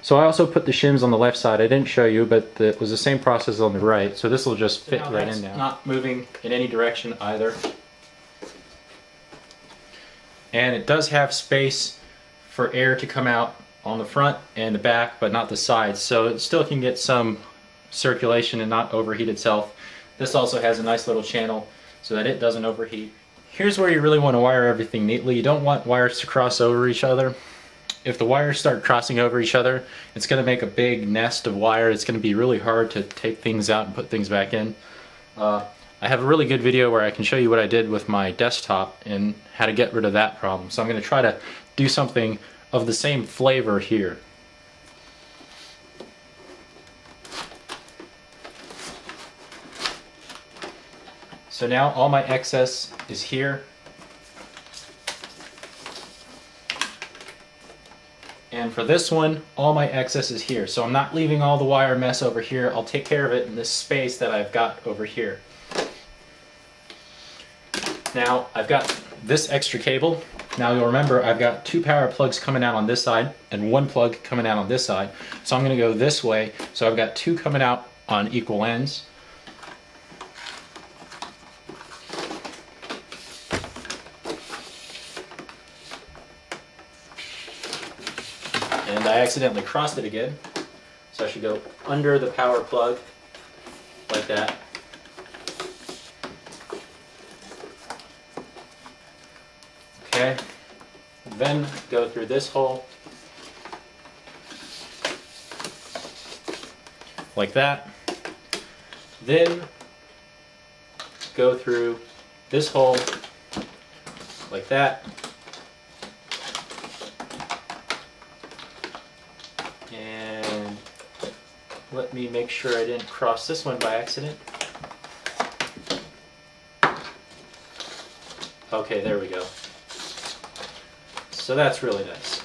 So I also put the shims on the left side. I didn't show you, but it was the same process on the right. So this will just fit right in now. Not moving in any direction either. And it does have space for air to come out on the front and the back, but not the sides. So it still can get some circulation and not overheat itself. This also has a nice little channel so that it doesn't overheat. Here's where you really want to wire everything neatly. You don't want wires to cross over each other. If the wires start crossing over each other, it's going to make a big nest of wire. It's going to be really hard to take things out and put things back in. I have a really good video where I can show you what I did with my desktop and how to get rid of that problem. So I'm going to try to do something of the same flavor here. So now all my excess is here. And for this one, all my excess is here. So I'm not leaving all the wire mess over here. I'll take care of it in this space that I've got over here. Now I've got this extra cable. Now you'll remember I've got 2 power plugs coming out on this side and 1 plug coming out on this side. So I'm going to go this way. So I've got 2 coming out on equal ends. And I accidentally crossed it again. So I should go under the power plug like that. Okay, then go through this hole like that. Then go through this hole like that. And let me make sure I didn't cross this one by accident. Okay, there we go. So that's really nice.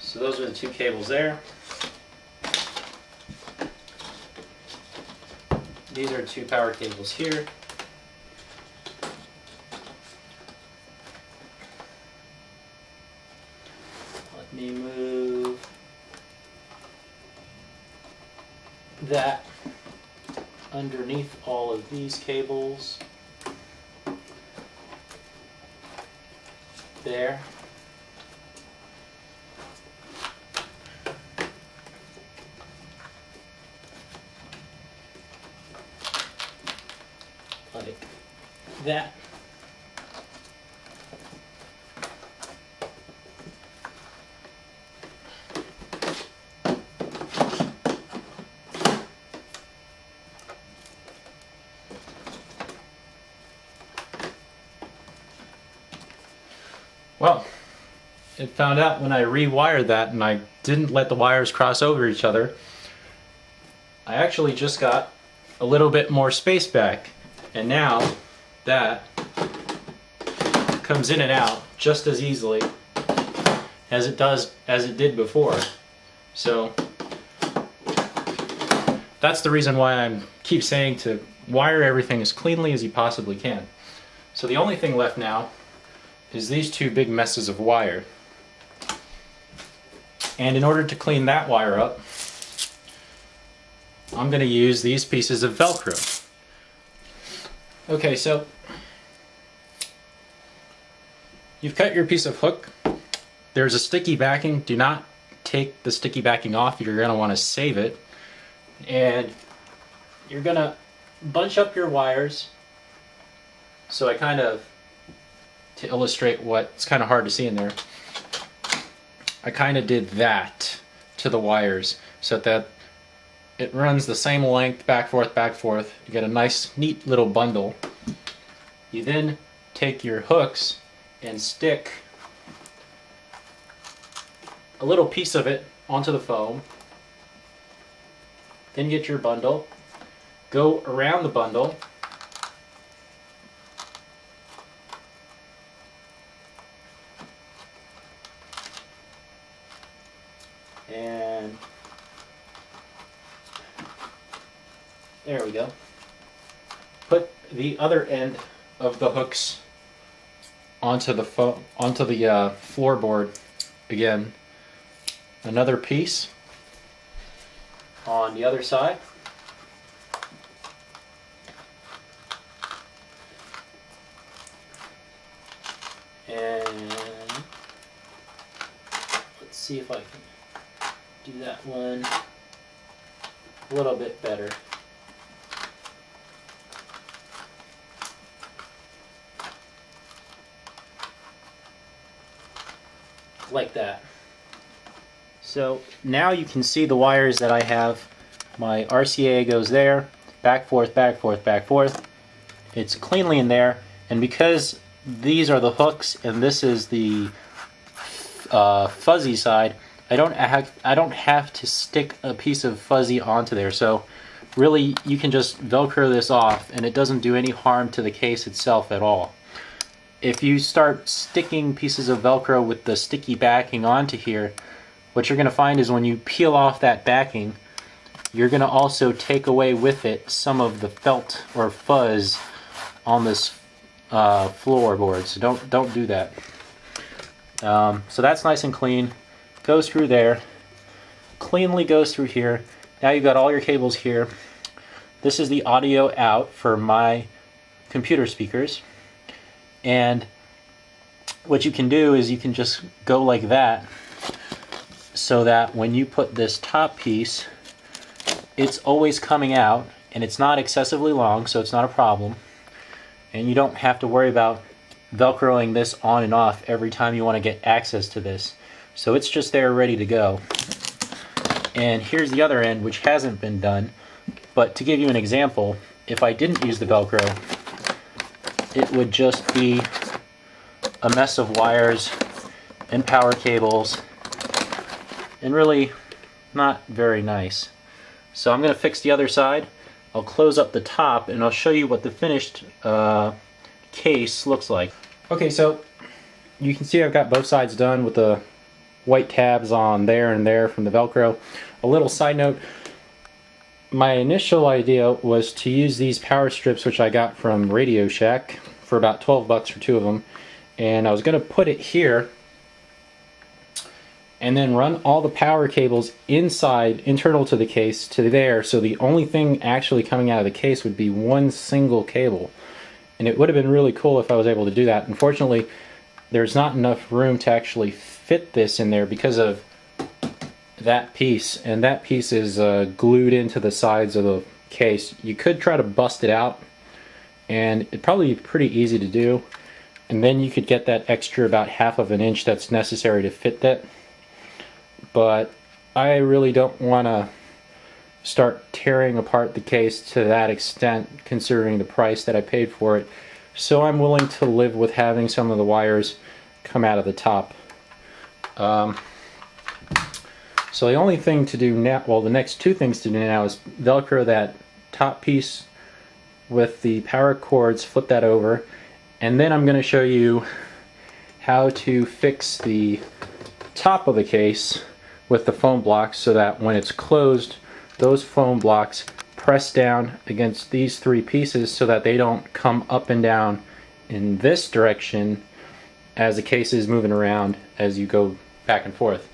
So those are the 2 cables there. These are 2 power cables here. Let me move that underneath all of these cables. There. Like that. Well, it found out when I rewired that and I didn't let the wires cross over each other, I actually just got a little bit more space back. And now that comes in and out just as easily as it did before. So that's the reason why I keep saying to wire everything as cleanly as you possibly can. So the only thing left now is these 2 big messes of wire. And in order to clean that wire up, I'm going to use these pieces of Velcro. Okay, so you've cut your piece of hook. There's a sticky backing. Do not take the sticky backing off. You're going to want to save it. And you're going to bunch up your wires. So I kind of, to illustrate what's kind of hard to see in there, I kind of did that to the wires so that it runs the same length, back, forth. You get a nice, neat little bundle. You then take your hooks and stick a little piece of it onto the foam. Then get your bundle, go around the bundle, and there we go. Put the other end of the hooks onto the floorboard again. Another piece on the other side. And let's see if I can do that one a little bit better. Like that. So now you can see the wires that I have. My RCA goes there, back, forth, back, forth, back, forth. It's cleanly in there, and because these are the hooks and this is the fuzzy side, I don't have to stick a piece of fuzzy onto there. So really you can just Velcro this off and it doesn't do any harm to the case itself at all. If you start sticking pieces of Velcro with the sticky backing onto here, what you're going to find is when you peel off that backing, you're going to also take away with it some of the felt or fuzz on this floorboard. So don't do that. So that's nice and clean. Goes through there. Cleanly goes through here. Now you've got all your cables here. This is the audio out for my computer speakers. And what you can do is you can just go like that, so that when you put this top piece, it's always coming out, and it's not excessively long, so it's not a problem. And you don't have to worry about Velcroing this on and off every time you want to get access to this. So it's just there ready to go. And here's the other end, which hasn't been done. But to give you an example, if I didn't use the Velcro, it would just be a mess of wires and power cables, and really not very nice. So I'm going to fix the other side. I'll close up the top and I'll show you what the finished case looks like. Okay, so you can see I've got both sides done with the white tabs on there and there from the Velcro. A little side note, my initial idea was to use these power strips, which I got from Radio Shack for about 12 bucks for 2 of them, and I was going to put it here and then run all the power cables inside, internal to the case, to there, so the only thing actually coming out of the case would be one single cable. And it would have been really cool if I was able to do that. Unfortunately, there's not enough room to actually fit this in there because of that piece, and that piece is glued into the sides of the case. You could try to bust it out, and it'd probably be pretty easy to do, and then you could get that extra about 1/2 inch that's necessary to fit that. But I really don't want to start tearing apart the case to that extent, considering the price that I paid for it. So I'm willing to live with having some of the wires come out of the top. So the only thing to do now, well, the next 2 things to do now is Velcro that top piece with the power cords, flip that over, and then I'm going to show you how to fix the top of the case with the foam blocks so that when it's closed, those foam blocks press down against these 3 pieces so that they don't come up and down in this direction as the case is moving around as you go back and forth.